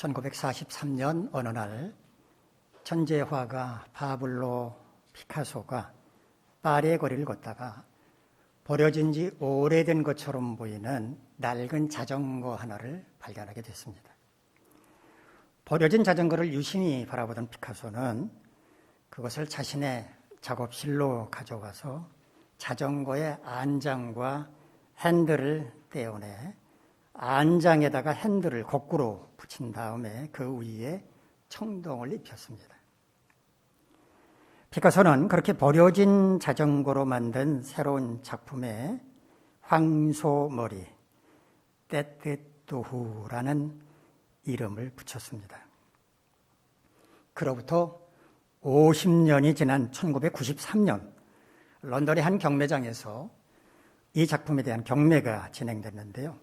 1943년 어느 날 천재화가 파블로 피카소가 파리의 거리를 걷다가 버려진 지 오래된 것처럼 보이는 낡은 자전거 하나를 발견하게 됐습니다. 버려진 자전거를 유심히 바라보던 피카소는 그것을 자신의 작업실로 가져가서 자전거의 안장과 핸들을 떼어내 안장에다가 핸들을 거꾸로 붙인 다음에 그 위에 청동을 입혔습니다. 피카소는 그렇게 버려진 자전거로 만든 새로운 작품에 황소머리, 떼떼뚜후라는 이름을 붙였습니다. 그로부터 50년이 지난 1993년 런던의 한 경매장에서 이 작품에 대한 경매가 진행됐는데요.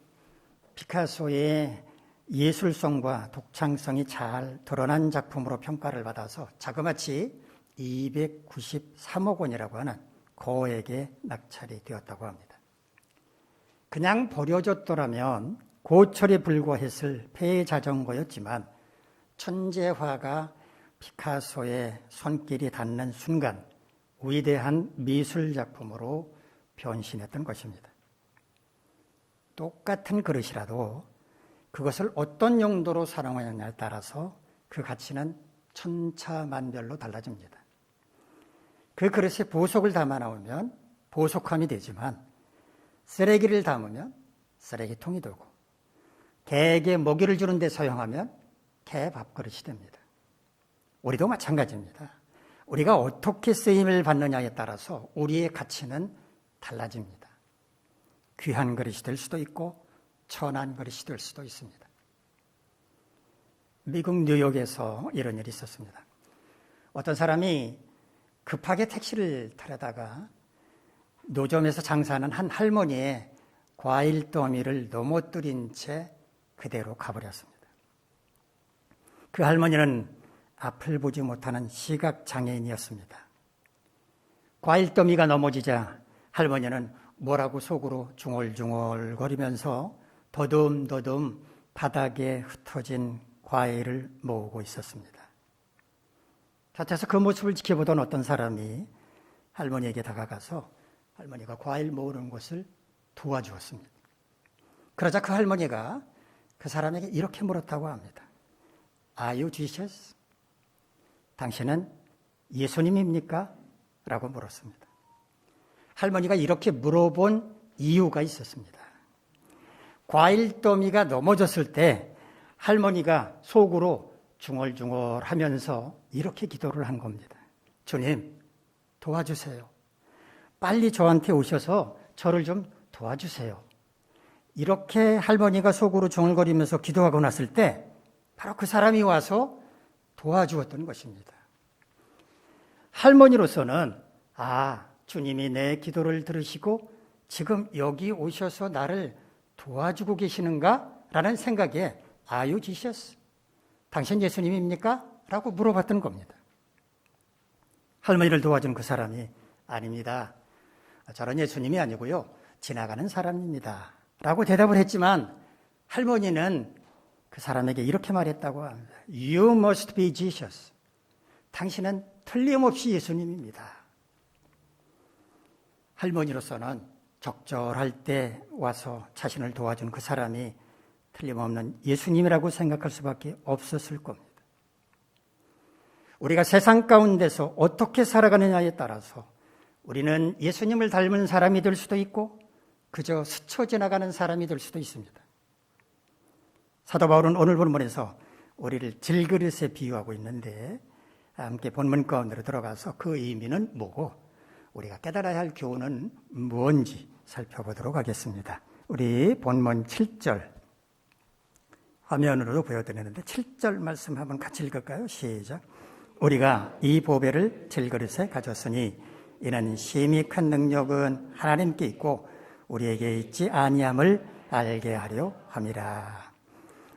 피카소의 예술성과 독창성이 잘 드러난 작품으로 평가를 받아서 자그마치 293억 원이라고 하는 거액에 낙찰이 되었다고 합니다. 그냥 버려졌더라면 고철에 불과했을 폐 자전거였지만 천재화가 피카소의 손길이 닿는 순간 위대한 미술 작품으로 변신했던 것입니다. 똑같은 그릇이라도 그것을 어떤 용도로 사용하느냐에 따라서 그 가치는 천차만별로 달라집니다. 그 그릇에 보석을 담아 놓으면 보석함이 되지만 쓰레기를 담으면 쓰레기통이 되고 개에게 먹이를 주는 데 사용하면 개 밥그릇이 됩니다. 우리도 마찬가지입니다. 우리가 어떻게 쓰임을 받느냐에 따라서 우리의 가치는 달라집니다. 귀한 그릇이 될 수도 있고 천한 그릇이 될 수도 있습니다. 미국 뉴욕에서 이런 일이 있었습니다. 어떤 사람이 급하게 택시를 타려다가 노점에서 장사하는 한 할머니의 과일 더미를 넘어뜨린 채 그대로 가버렸습니다. 그 할머니는 앞을 보지 못하는 시각장애인이었습니다. 과일 더미가 넘어지자 할머니는 뭐라고 속으로 중얼중얼 거리면서 더듬더듬 바닥에 흩어진 과일을 모으고 있었습니다. 곁에서 그 모습을 지켜보던 어떤 사람이 할머니에게 다가가서 할머니가 과일 모으는 것을 도와주었습니다. 그러자 그 할머니가 그 사람에게 이렇게 물었다고 합니다. Are you Jesus? 당신은 예수님입니까? 라고 물었습니다. 할머니가 이렇게 물어본 이유가 있었습니다. 과일 더미가 넘어졌을 때 할머니가 속으로 중얼중얼 하면서 이렇게 기도를 한 겁니다. 주님, 도와주세요. 빨리 저한테 오셔서 저를 좀 도와주세요. 이렇게 할머니가 속으로 중얼거리면서 기도하고 났을 때 바로 그 사람이 와서 도와주었던 것입니다. 할머니로서는 주님이 내 기도를 들으시고 지금 여기 오셔서 나를 도와주고 계시는가? 라는 생각에 Are you Jesus? 당신 예수님입니까? 라고 물어봤던 겁니다. 할머니를 도와준 그 사람이 아닙니다. 저는 예수님이 아니고요. 지나가는 사람입니다. 라고 대답을 했지만 할머니는 그 사람에게 이렇게 말했다고 합니다. You must be Jesus. 당신은 틀림없이 예수님입니다. 할머니로서는 적절할 때 와서 자신을 도와준 그 사람이 틀림없는 예수님이라고 생각할 수밖에 없었을 겁니다. 우리가 세상 가운데서 어떻게 살아가느냐에 따라서 우리는 예수님을 닮은 사람이 될 수도 있고 그저 스쳐 지나가는 사람이 될 수도 있습니다. 사도 바울은 오늘 본문에서 우리를 질그릇에 비유하고 있는데 함께 본문 가운데로 들어가서 그 의미는 뭐고 우리가 깨달아야 할 교훈은 뭔지 살펴보도록 하겠습니다. 우리 본문 7절 화면으로도 보여드리는데 7절 말씀 한번 같이 읽을까요? 시작. 우리가 이 보배를 질그릇에 가졌으니 이는 심히 큰 능력은 하나님께 있고 우리에게 있지 아니함을 알게 하려 함이라.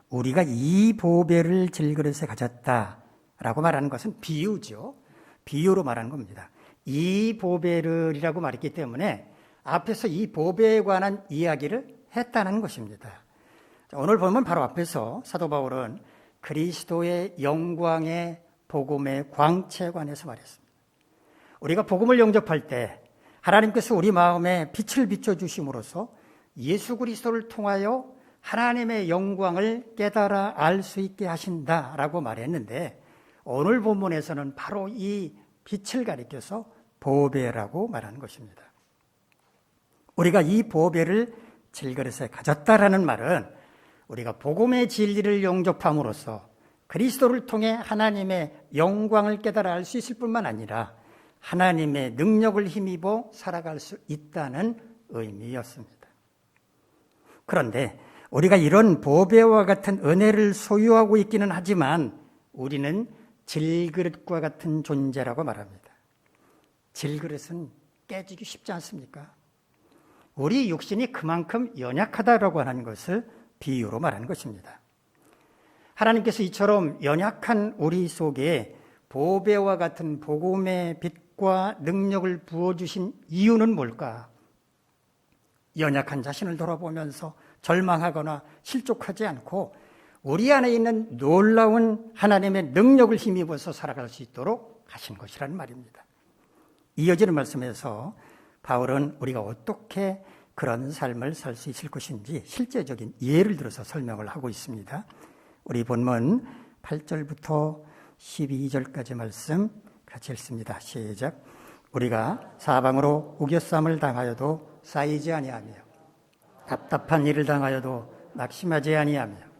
우리가 이 보배를 질그릇에 가졌다라고 말하는 것은 비유죠. 비유로 말하는 겁니다. 이 보배를이라고 말했기 때문에 앞에서 이 보배에 관한 이야기를 했다는 것입니다. 오늘 보면 바로 앞에서 사도 바울은 그리스도의 영광의 복음의 광채에 관해서 말했습니다. 우리가 복음을 영접할 때 하나님께서 우리 마음에 빛을 비춰주심으로써 예수 그리스도를 통하여 하나님의 영광을 깨달아 알 수 있게 하신다라고 말했는데, 오늘 본문에서는 바로 이 빛을 가리켜서 보배라고 말하는 것입니다. 우리가 이 보배를 질그릇에 가졌다라는 말은 우리가 복음의 진리를 영접함으로써 그리스도를 통해 하나님의 영광을 깨달아 알 수 있을 뿐만 아니라 하나님의 능력을 힘입어 살아갈 수 있다는 의미였습니다. 그런데 우리가 이런 보배와 같은 은혜를 소유하고 있기는 하지만 우리는 질그릇과 같은 존재라고 말합니다. 질그릇은 깨지기 쉽지 않습니까? 우리 육신이 그만큼 연약하다라고 하는 것을 비유로 말하는 것입니다. 하나님께서 이처럼 연약한 우리 속에 보배와 같은 복음의 빛과 능력을 부어주신 이유는 뭘까? 연약한 자신을 돌아보면서 절망하거나 실족하지 않고 우리 안에 있는 놀라운 하나님의 능력을 힘입어서 살아갈 수 있도록 하신 것이라는 말입니다. 이어지는 말씀에서 바울은 우리가 어떻게 그런 삶을 살 수 있을 것인지 실제적인 예를 들어서 설명을 하고 있습니다. 우리 본문 8절부터 12절까지 말씀 같이 읽습니다. 시작. 우리가 사방으로 우겨쌈을 당하여도 쌓이지 아니하며 답답한 일을 당하여도 낙심하지 아니하며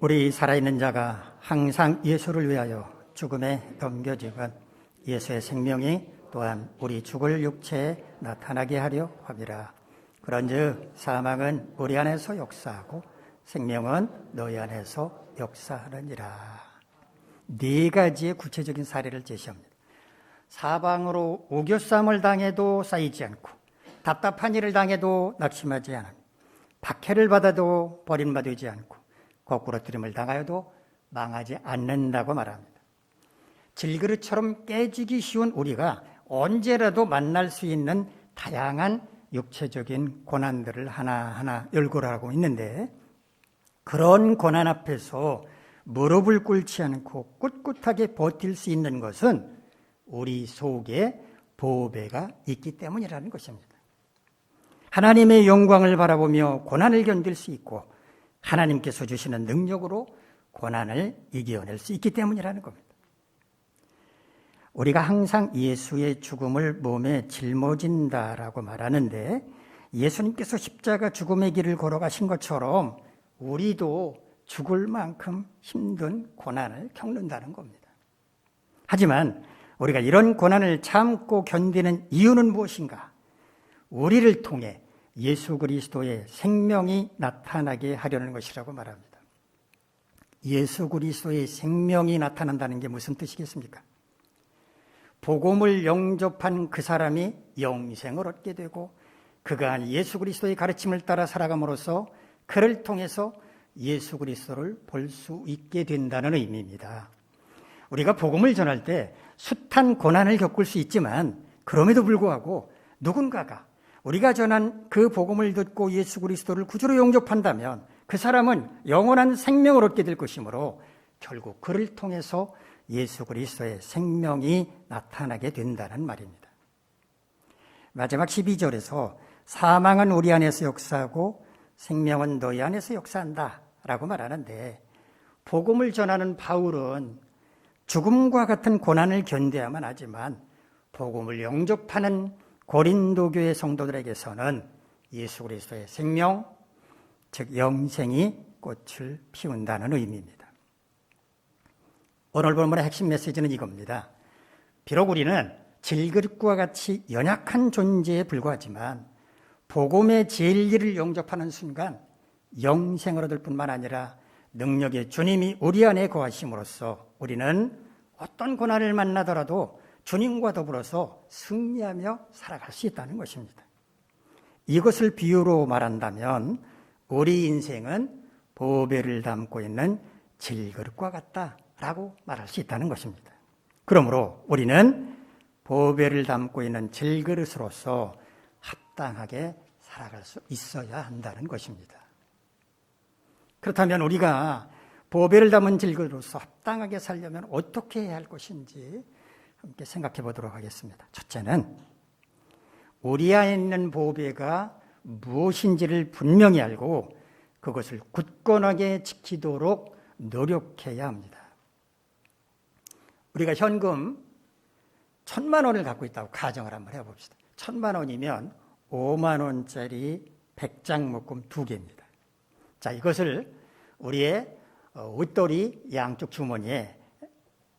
우리 살아있는 자가 항상 예수를 위하여 죽음에 넘겨지건 예수의 생명이 또한 우리 죽을 육체에 나타나게 하려 함이라. 그런즉 사망은 우리 안에서 역사하고 생명은 너희 안에서 역사하느니라. 네 가지의 구체적인 사례를 제시합니다. 사방으로 우겨쌈을 당해도 쌓이지 않고 답답한 일을 당해도 낙심하지 않으며 박해를 받아도 버림받지 않고 거꾸러뜨림을 당하여도 망하지 않는다고 말합니다. 질그릇처럼 깨지기 쉬운 우리가 언제라도 만날 수 있는 다양한 육체적인 고난들을 하나하나 열거하고 있는데, 그런 고난 앞에서 무릎을 꿇지 않고 꿋꿋하게 버틸 수 있는 것은 우리 속에 보배가 있기 때문이라는 것입니다. 하나님의 영광을 바라보며 고난을 견딜 수 있고 하나님께서 주시는 능력으로 고난을 이겨낼 수 있기 때문이라는 겁니다. 우리가 항상 예수의 죽음을 몸에 짊어진다라고 말하는데, 예수님께서 십자가 죽음의 길을 걸어가신 것처럼 우리도 죽을 만큼 힘든 고난을 겪는다는 겁니다. 하지만 우리가 이런 고난을 참고 견디는 이유는 무엇인가? 우리를 통해 예수 그리스도의 생명이 나타나게 하려는 것이라고 말합니다. 예수 그리스도의 생명이 나타난다는 게 무슨 뜻이겠습니까? 복음을 영접한 그 사람이 영생을 얻게 되고 그가 예수 그리스도의 가르침을 따라 살아감으로써 그를 통해서 예수 그리스도를 볼 수 있게 된다는 의미입니다. 우리가 복음을 전할 때 숱한 고난을 겪을 수 있지만 그럼에도 불구하고 누군가가 우리가 전한 그 복음을 듣고 예수 그리스도를 구주로 영접한다면 그 사람은 영원한 생명을 얻게 될 것이므로 결국 그를 통해서 예수 그리스도의 생명이 나타나게 된다는 말입니다. 마지막 12절에서 사망은 우리 안에서 역사하고 생명은 너희 안에서 역사한다 라고 말하는데, 복음을 전하는 바울은 죽음과 같은 고난을 견뎌야만 하지만 복음을 영접하는 고린도 교회 성도들에게서는 예수 그리스도의 생명, 즉 영생이 꽃을 피운다는 의미입니다. 오늘 본문의 핵심 메시지는 이겁니다. 비록 우리는 질그릇과 같이 연약한 존재에 불과하지만 복음의 진리를 영접하는 순간 영생을 얻을 뿐만 아니라 능력의 주님이 우리 안에 거하심으로써 우리는 어떤 고난을 만나더라도 주님과 더불어서 승리하며 살아갈 수 있다는 것입니다. 이것을 비유로 말한다면 우리 인생은 보배를 담고 있는 질그릇과 같다라고 말할 수 있다는 것입니다. 그러므로 우리는 보배를 담고 있는 질그릇으로서 합당하게 살아갈 수 있어야 한다는 것입니다. 그렇다면 우리가 보배를 담은 질그릇으로서 합당하게 살려면 어떻게 해야 할 것인지 함께 생각해 보도록 하겠습니다. 첫째는 우리 안에 있는 보배가 무엇인지를 분명히 알고 그것을 굳건하게 지키도록 노력해야 합니다. 우리가 현금 1,000만 원을 갖고 있다고 가정을 한번 해봅시다. 1,000만 원이면 5만 원짜리 100장 묶음 2개입니다. 자, 이것을 우리의 옷돌이 양쪽 주머니에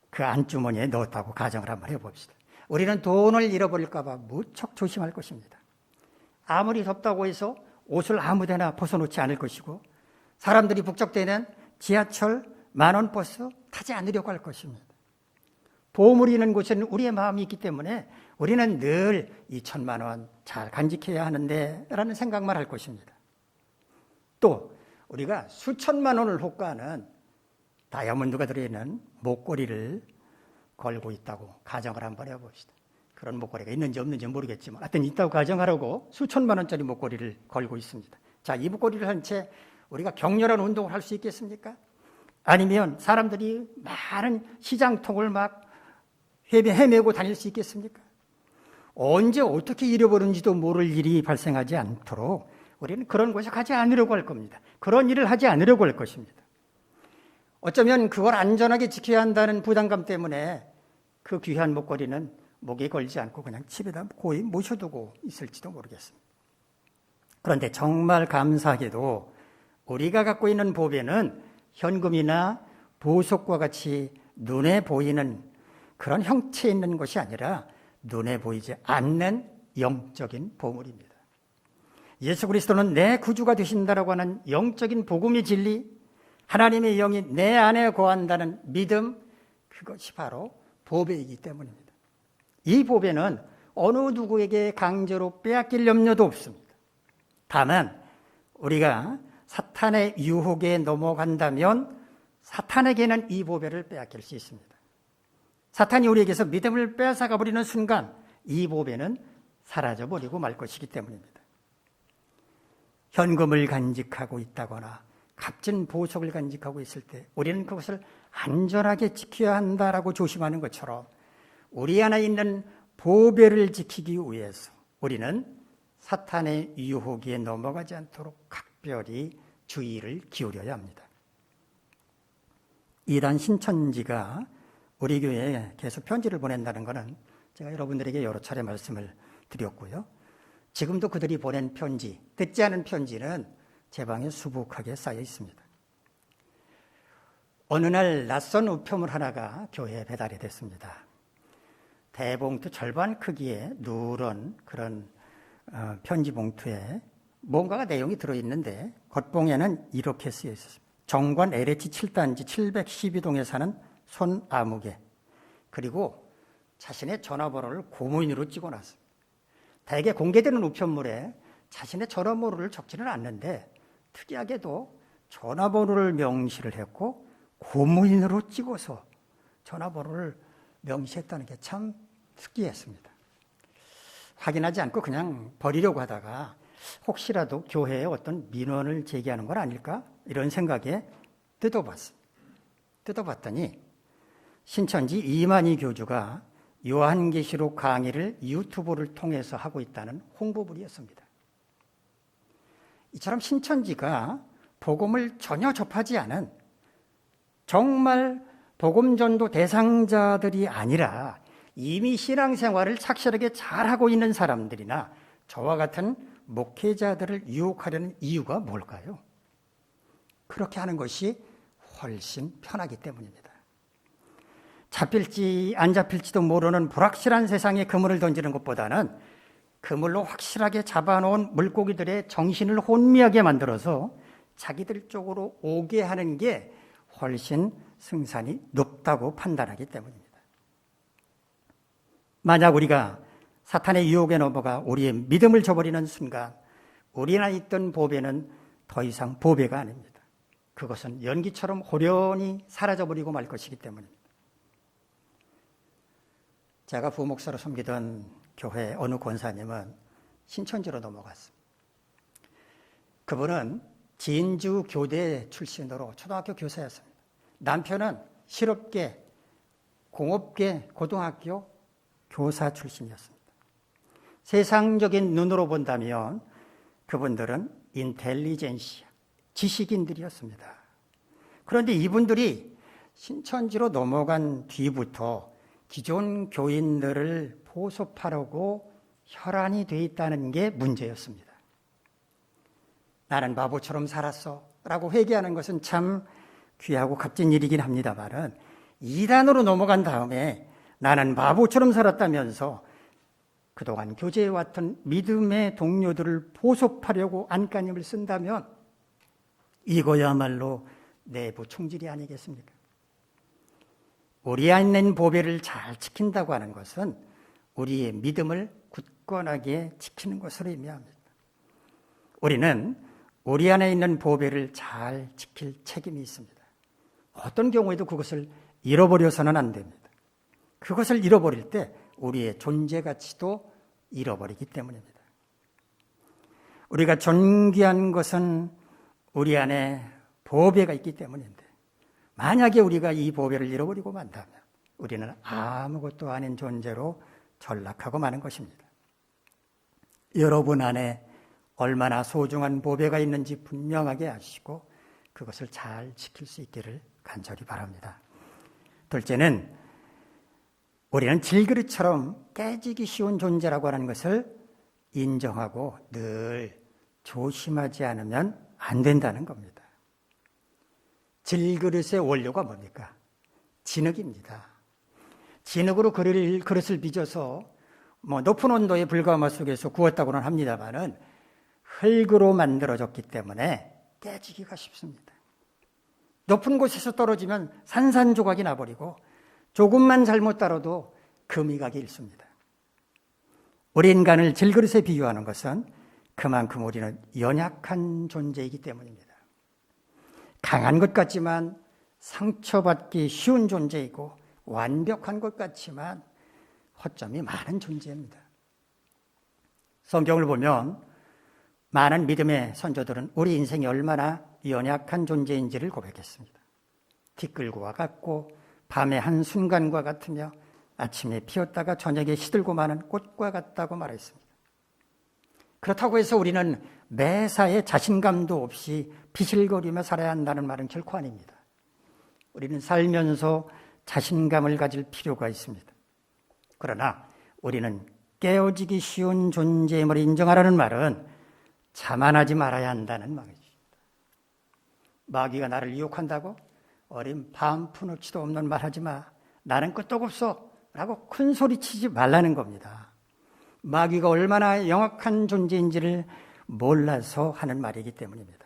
그 안주머니에 넣었다고 가정을 한번 해봅시다. 우리는 돈을 잃어버릴까 봐 무척 조심할 것입니다. 아무리 덥다고 해서 옷을 아무데나 벗어놓지 않을 것이고 사람들이 북적대는 지하철, 만원 버스 타지 않으려고 할 것입니다. 보물이 있는 곳에는 우리의 마음이 있기 때문에 우리는 늘 이 1,000만 원 잘 간직해야 하는데 라는 생각만 할 것입니다. 또 우리가 수천만 원을 호가하는 다이아몬드가 들어있는 목걸이를 걸고 있다고 가정을 한번 해봅시다. 그런 목걸이가 있는지 없는지 모르겠지만 하여튼 있다고 가정하라고 수천만 원짜리 목걸이를 걸고 있습니다. 자, 이 목걸이를 한 채 우리가 격렬한 운동을 할 수 있겠습니까? 아니면 사람들이 많은 시장통을 막 헤매고 다닐 수 있겠습니까? 언제 어떻게 잃어버린지도 모를 일이 발생하지 않도록 우리는 그런 곳에 가지 않으려고 할 겁니다. 그런 일을 하지 않으려고 할 것입니다. 어쩌면 그걸 안전하게 지켜야 한다는 부담감 때문에 그 귀한 목걸이는 목에 걸지 않고 그냥 집에다 고이 모셔두고 있을지도 모르겠습니다. 그런데 정말 감사하게도 우리가 갖고 있는 보배는 현금이나 보석과 같이 눈에 보이는 그런 형체에 있는 것이 아니라 눈에 보이지 않는 영적인 보물입니다. 예수 그리스도는 내 구주가 되신다라고 하는 영적인 복음의 진리, 하나님의 영이 내 안에 거한다는 믿음, 그것이 바로 보배이기 때문입니다. 이 보배는 어느 누구에게 강제로 빼앗길 염려도 없습니다. 다만 우리가 사탄의 유혹에 넘어간다면 사탄에게는 이 보배를 빼앗길 수 있습니다. 사탄이 우리에게서 믿음을 빼앗아가 버리는 순간 이 보배는 사라져버리고 말 것이기 때문입니다. 현금을 간직하고 있다거나 값진 보석을 간직하고 있을 때 우리는 그것을 안전하게 지켜야 한다라고 조심하는 것처럼 우리 안에 있는 보배를 지키기 위해서 우리는 사탄의 유혹에 넘어가지 않도록 각별히 주의를 기울여야 합니다. 이단 신천지가 우리 교회에 계속 편지를 보낸다는 것은 제가 여러분들에게 여러 차례 말씀을 드렸고요. 지금도 그들이 보낸 편지, 듣지 않은 편지는 제 방에 수북하게 쌓여 있습니다. 어느 날 낯선 우편물 하나가 교회에 배달이 됐습니다. 대봉투 절반 크기의 누런 그런 편지 봉투에 뭔가가 내용이 들어있는데 겉봉에는 이렇게 쓰여 있었습니다. 정관 LH 7단지 712동에 사는 손아무개, 그리고 자신의 전화번호를 고무인으로 찍어놨습니다. 대개 공개되는 우편물에 자신의 전화번호를 적지는 않는데 특이하게도 전화번호를 명시를 했고 고무인으로 찍어서 전화번호를 명시했다는 게 참 특이했습니다. 확인하지 않고 그냥 버리려고 하다가 혹시라도 교회에 어떤 민원을 제기하는 건 아닐까? 이런 생각에 뜯어봤더니 신천지 이만희 교주가 요한계시록 강의를 유튜브를 통해서 하고 있다는 홍보물이었습니다. 이처럼 신천지가 복음을 전혀 접하지 않은 정말 복음전도 대상자들이 아니라 이미 신앙생활을 착실하게 잘하고 있는 사람들이나 저와 같은 목회자들을 유혹하려는 이유가 뭘까요? 그렇게 하는 것이 훨씬 편하기 때문입니다. 잡힐지 안 잡힐지도 모르는 불확실한 세상에 그물을 던지는 것보다는 그물로 확실하게 잡아놓은 물고기들의 정신을 혼미하게 만들어서 자기들 쪽으로 오게 하는 게 훨씬 승산이 높다고 판단하기 때문입니다. 만약 우리가 사탄의 유혹에 넘어가 우리의 믿음을 저버리는 순간 우리 안에 있던 보배는 더 이상 보배가 아닙니다. 그것은 연기처럼 호련히 사라져버리고 말 것이기 때문입니다. 제가 부목사로 섬기던 교회 어느 권사님은 신천지로 넘어갔습니다. 그분은 진주 교대 출신으로 초등학교 교사였습니다. 남편은 실업계, 공업계 고등학교 교사 출신이었습니다. 세상적인 눈으로 본다면 그분들은 인텔리전시아, 지식인들이었습니다. 그런데 이분들이 신천지로 넘어간 뒤부터 기존 교인들을 포섭하려고 혈안이 돼 있다는 게 문제였습니다. 나는 바보처럼 살았어 라고 회개하는 것은 참 귀하고 값진 일이긴 합니다만은 이단으로 넘어간 다음에 나는 바보처럼 살았다면서 그동안 교제해왔던 믿음의 동료들을 포섭하려고 안간힘을 쓴다면 이거야말로 내부 총질이 아니겠습니까? 우리 안에 있는 보배를 잘 지킨다고 하는 것은 우리의 믿음을 굳건하게 지키는 것으로 의미합니다. 우리는 우리 안에 있는 보배를 잘 지킬 책임이 있습니다. 어떤 경우에도 그것을 잃어버려서는 안 됩니다. 그것을 잃어버릴 때 우리의 존재 가치도 잃어버리기 때문입니다. 우리가 존귀한 것은 우리 안에 보배가 있기 때문인데 만약에 우리가 이 보배를 잃어버리고 만다면 우리는 아무것도 아닌 존재로 전락하고 마는 것입니다. 여러분 안에 얼마나 소중한 보배가 있는지 분명하게 아시고 그것을 잘 지킬 수 있기를 간절히 바랍니다. 둘째는 우리는 질그릇처럼 깨지기 쉬운 존재라고 하는 것을 인정하고 늘 조심하지 않으면 안 된다는 겁니다. 질그릇의 원료가 뭡니까? 진흙입니다. 진흙으로 그릇을 빚어서 높은 온도의 불가마 속에서 구웠다고는 합니다만은 흙으로 만들어졌기 때문에 깨지기가 쉽습니다. 높은 곳에서 떨어지면 산산조각이 나버리고 조금만 잘못 다뤄도 금이 잃습니다. 우리 인간을 질그릇에 비유하는 것은 그만큼 우리는 연약한 존재이기 때문입니다. 강한 것 같지만 상처받기 쉬운 존재이고 완벽한 것 같지만 허점이 많은 존재입니다. 성경을 보면 많은 믿음의 선조들은 우리 인생이 얼마나 연약한 존재인지를 고백했습니다. 티끌과 같고 밤의 한순간과 같으며 아침에 피었다가 저녁에 시들고 마는 꽃과 같다고 말했습니다. 그렇다고 해서 우리는 매사에 자신감도 없이 비실거리며 살아야 한다는 말은 결코 아닙니다. 우리는 살면서 자신감을 가질 필요가 있습니다. 그러나 우리는 깨어지기 쉬운 존재임을 인정하라는 말은 자만하지 말아야 한다는 말이죠. 마귀가 나를 유혹한다고 어린 반푼어치도 없는 말 하지 마. 나는 끄떡없어 라고 큰 소리치지 말라는 겁니다. 마귀가 얼마나 영악한 존재인지를 몰라서 하는 말이기 때문입니다.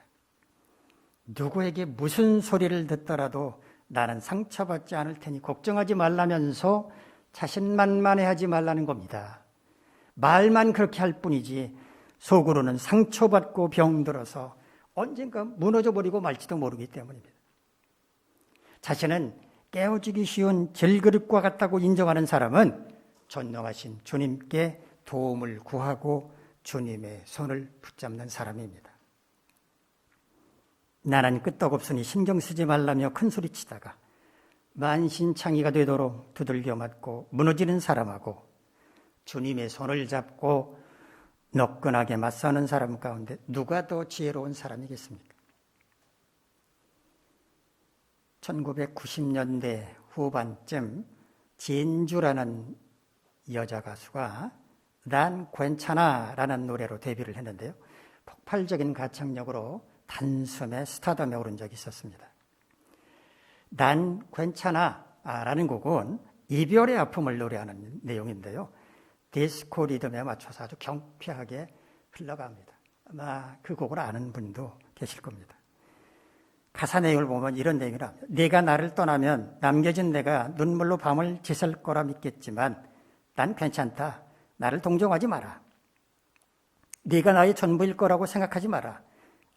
누구에게 무슨 소리를 듣더라도 나는 상처받지 않을 테니 걱정하지 말라면서 자신만만해하지 말라는 겁니다. 말만 그렇게 할 뿐이지 속으로는 상처받고 병들어서 언젠가 무너져버리고 말지도 모르기 때문입니다. 자신은 깨어지기 쉬운 질그릇과 같다고 인정하는 사람은 전능하신 주님께 도움을 구하고 주님의 손을 붙잡는 사람입니다. 나는 끄떡없으니 신경 쓰지 말라며 큰소리치다가 만신창이가 되도록 두들겨 맞고 무너지는 사람하고 주님의 손을 잡고 너끈하게 맞서는 사람 가운데 누가 더 지혜로운 사람이겠습니까? 1990년대 후반쯤 진주라는 여자 가수가 난 괜찮아 라는 노래로 데뷔를 했는데요. 폭발적인 가창력으로 단숨에 스타덤에 오른 적이 있었습니다. 난 괜찮아 라는 곡은 이별의 아픔을 노래하는 내용인데요. 디스코 리듬에 맞춰서 아주 경쾌하게 흘러갑니다. 아마 그 곡을 아는 분도 계실 겁니다. 가사 내용을 보면 이런 내용이라 네가 나를 떠나면 남겨진 내가 눈물로 밤을 지샐 거라 믿겠지만 난 괜찮다. 나를 동정하지 마라. 네가 나의 전부일 거라고 생각하지 마라.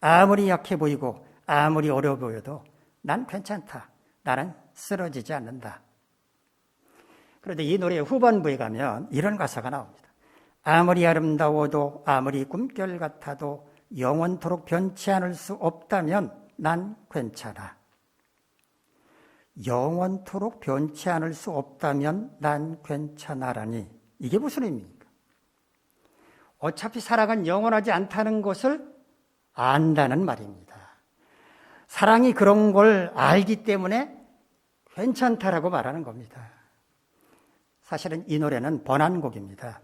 아무리 약해 보이고 아무리 어려워 보여도 난 괜찮다. 나는 쓰러지지 않는다. 그런데 이 노래의 후반부에 가면 이런 가사가 나옵니다. 아무리 아름다워도 아무리 꿈결 같아도 영원토록 변치 않을 수 없다면 난 괜찮아. 영원토록 변치 않을 수 없다면 난 괜찮아라니 이게 무슨 의미입니까? 어차피 사랑은 영원하지 않다는 것을 안다는 말입니다. 사랑이 그런 걸 알기 때문에 괜찮다라고 말하는 겁니다. 사실은 이 노래는 번안곡입니다.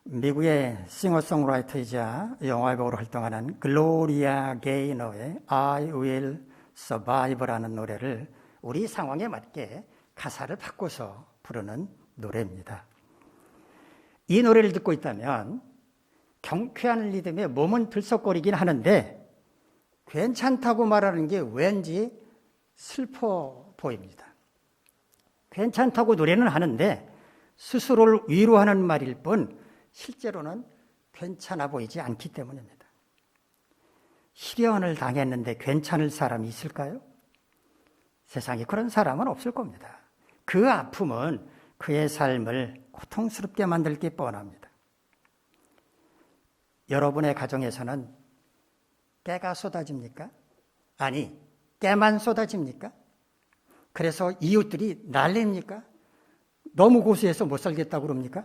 미국의 싱어송라이터이자 영화배우로 활동하는 글로리아 게이너의 I Will Survive라는 노래를 우리 상황에 맞게 가사를 바꿔서 부르는 노래입니다. 이 노래를 듣고 있다면 경쾌한 리듬에 몸은 들썩거리긴 하는데 괜찮다고 말하는 게 왠지 슬퍼 보입니다. 괜찮다고 노래는 하는데 스스로를 위로하는 말일 뿐 실제로는 괜찮아 보이지 않기 때문입니다. 시련을 당했는데 괜찮을 사람이 있을까요? 세상에 그런 사람은 없을 겁니다. 그 아픔은 그의 삶을 고통스럽게 만들 게 뻔합니다. 여러분의 가정에서는 깨가 쏟아집니까? 아니, 깨만 쏟아집니까? 그래서 이웃들이 난립니까? 너무 고수해서 못 살겠다고 그럽니까?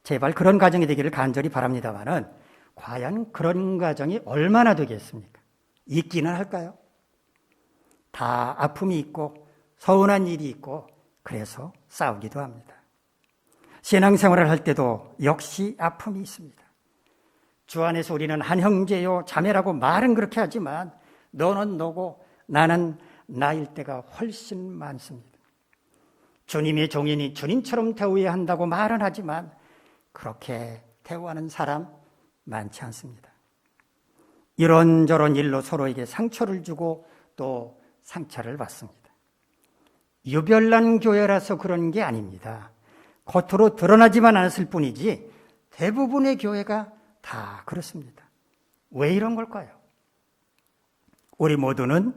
제발 그런 가정이 되기를 간절히 바랍니다만은 과연 그런 가정이 얼마나 되겠습니까? 있기는 할까요? 다 아픔이 있고 서운한 일이 있고 그래서 싸우기도 합니다. 신앙생활을 할 때도 역시 아픔이 있습니다. 주 안에서 우리는 한 형제요 자매라고 말은 그렇게 하지만 너는 너고 나는 나일 때가 훨씬 많습니다. 주님의 종인이 주님처럼 대우해야 한다고 말은 하지만 그렇게 대우하는 사람 많지 않습니다. 이런저런 일로 서로에게 상처를 주고 또 상처를 받습니다. 유별난 교회라서 그런 게 아닙니다. 겉으로 드러나지만 않았을 뿐이지 대부분의 교회가 다 그렇습니다. 왜 이런 걸까요? 우리 모두는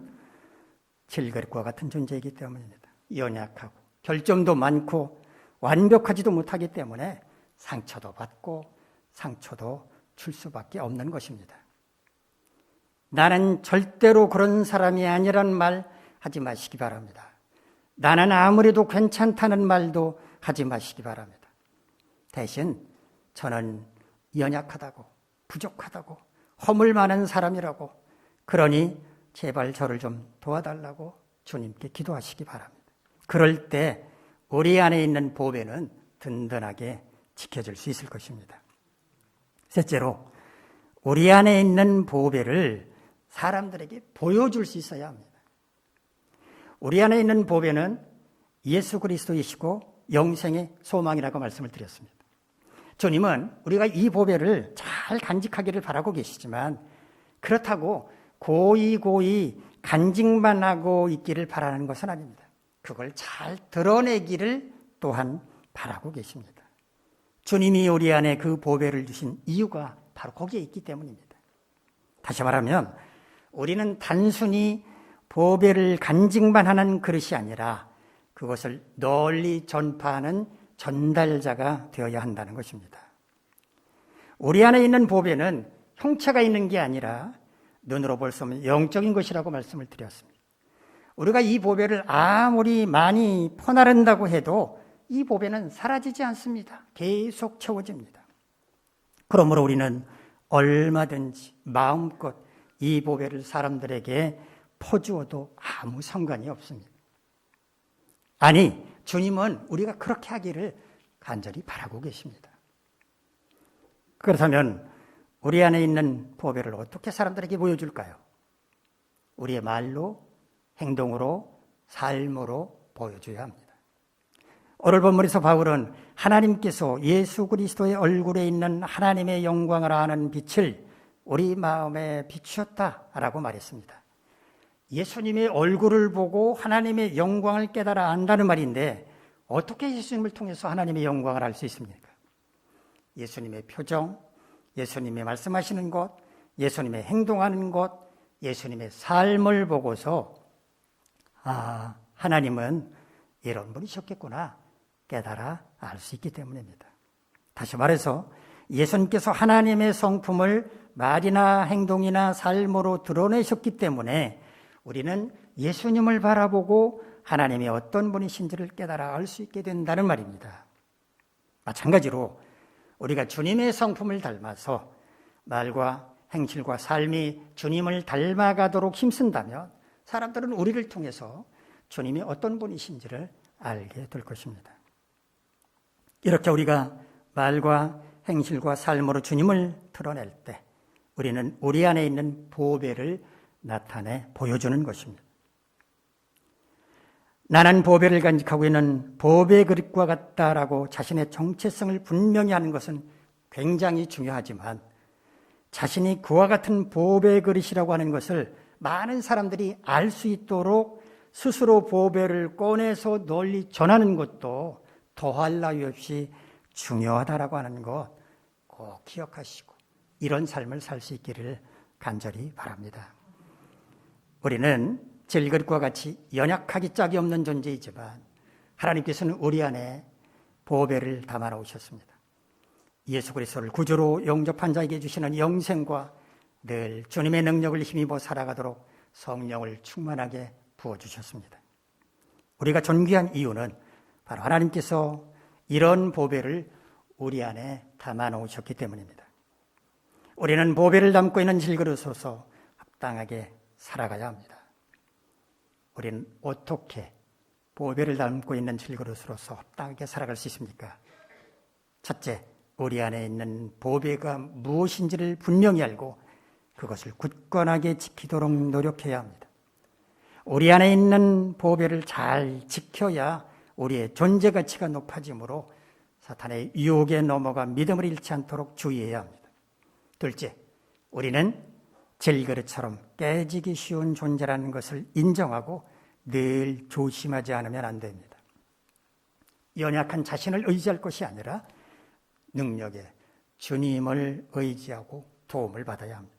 질그릇과 같은 존재이기 때문입니다. 연약하고 결점도 많고 완벽하지도 못하기 때문에 상처도 받고 상처도 줄 수밖에 없는 것입니다. 나는 절대로 그런 사람이 아니란 말 하지 마시기 바랍니다. 나는 아무래도 괜찮다는 말도 하지 마시기 바랍니다. 대신 저는 연약하다고 부족하다고 허물 많은 사람이라고 그러니 제발 저를 좀 도와달라고 주님께 기도하시기 바랍니다. 그럴 때 우리 안에 있는 보배는 든든하게 지켜질 수 있을 것입니다. 셋째로 우리 안에 있는 보배를 사람들에게 보여줄 수 있어야 합니다. 우리 안에 있는 보배는 예수 그리스도이시고 영생의 소망이라고 말씀을 드렸습니다. 주님은 우리가 이 보배를 잘 간직하기를 바라고 계시지만 그렇다고 고이 간직만 하고 있기를 바라는 것은 아닙니다. 그걸 잘 드러내기를 또한 바라고 계십니다. 주님이 우리 안에 그 보배를 주신 이유가 바로 거기에 있기 때문입니다. 다시 말하면 우리는 단순히 보배를 간직만 하는 그릇이 아니라 그것을 널리 전파하는 전달자가 되어야 한다는 것입니다. 우리 안에 있는 보배는 형체가 있는 게 아니라 눈으로 볼 수 없는 영적인 것이라고 말씀을 드렸습니다. 우리가 이 보배를 아무리 많이 퍼나른다고 해도 이 보배는 사라지지 않습니다. 계속 채워집니다. 그러므로 우리는 얼마든지 마음껏 이 보배를 사람들에게 퍼주어도 아무 상관이 없습니다. 아니, 주님은 우리가 그렇게 하기를 간절히 바라고 계십니다. 그렇다면 우리 안에 있는 보배를 어떻게 사람들에게 보여줄까요? 우리의 말로, 행동으로, 삶으로 보여줘야 합니다. 오늘 본문에서 바울은 하나님께서 예수 그리스도의 얼굴에 있는 하나님의 영광을 아는 빛을 우리 마음에 비추었다라고 말했습니다. 예수님의 얼굴을 보고 하나님의 영광을 깨달아 안다는 말인데 어떻게 예수님을 통해서 하나님의 영광을 알 수 있습니까? 예수님의 표정, 예수님의 말씀하시는 것, 예수님의 행동하는 것, 예수님의 삶을 보고서 하나님은 이런 분이셨겠구나 깨달아 알 수 있기 때문입니다. 다시 말해서 예수님께서 하나님의 성품을 말이나 행동이나 삶으로 드러내셨기 때문에 우리는 예수님을 바라보고 하나님이 어떤 분이신지를 깨달아 알 수 있게 된다는 말입니다. 마찬가지로 우리가 주님의 성품을 닮아서 말과 행실과 삶이 주님을 닮아가도록 힘쓴다면 사람들은 우리를 통해서 주님이 어떤 분이신지를 알게 될 것입니다. 이렇게 우리가 말과 행실과 삶으로 주님을 드러낼 때 우리는 우리 안에 있는 보배를 나타내 보여주는 것입니다. 나는 보배를 간직하고 있는 보배 그릇과 같다라고 자신의 정체성을 분명히 하는 것은 굉장히 중요하지만 자신이 그와 같은 보배 그릇이라고 하는 것을 많은 사람들이 알 수 있도록 스스로 보배를 꺼내서 널리 전하는 것도 더할 나위 없이 중요하다라고 하는 것 꼭 기억하시고 이런 삶을 살 수 있기를 간절히 바랍니다. 우리는 질그릇과 같이 연약하기 짝이 없는 존재이지만 하나님께서는 우리 안에 보배를 담아 놓으셨습니다. 예수 그리스도를 구주로 영접한 자에게 주시는 영생과 늘 주님의 능력을 힘입어 살아가도록 성령을 충만하게 부어주셨습니다. 우리가 존귀한 이유는 바로 하나님께서 이런 보배를 우리 안에 담아 놓으셨기 때문입니다. 우리는 보배를 담고 있는 질그릇으로서 합당하게 살아가야 합니다. 우리는 어떻게 보배를 담고 있는 질그릇으로서 합당하게 살아갈 수 있습니까? 첫째, 우리 안에 있는 보배가 무엇인지를 분명히 알고 그것을 굳건하게 지키도록 노력해야 합니다. 우리 안에 있는 보배를 잘 지켜야 우리의 존재 가치가 높아지므로 사탄의 유혹에 넘어가 믿음을 잃지 않도록 주의해야 합니다. 둘째, 우리는 질그릇처럼 깨지기 쉬운 존재라는 것을 인정하고 늘 조심하지 않으면 안 됩니다. 연약한 자신을 의지할 것이 아니라 능력에 주님을 의지하고 도움을 받아야 합니다.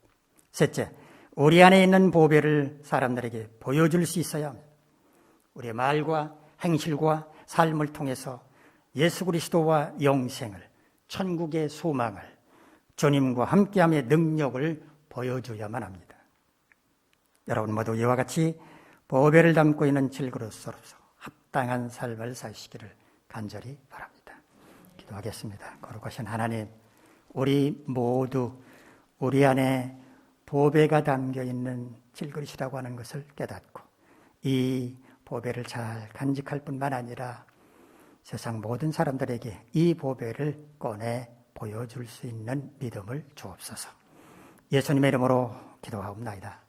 셋째, 우리 안에 있는 보배를 사람들에게 보여줄 수 있어야 합니다. 우리의 말과 행실과 삶을 통해서 예수 그리스도와 영생을, 천국의 소망을, 주님과 함께함의 능력을 보여줘야만 합니다. 여러분 모두 이와 같이 보배를 담고 있는 질그릇으로서 합당한 삶을 사시기를 간절히 바랍니다. 기도하겠습니다. 거룩하신 하나님, 우리 모두 우리 안에 보배가 담겨있는 질그릇이라고 하는 것을 깨닫고 이 보배를 잘 간직할 뿐만 아니라 세상 모든 사람들에게 이 보배를 꺼내 보여줄 수 있는 믿음을 주옵소서. 예수님의 이름으로 기도하옵나이다.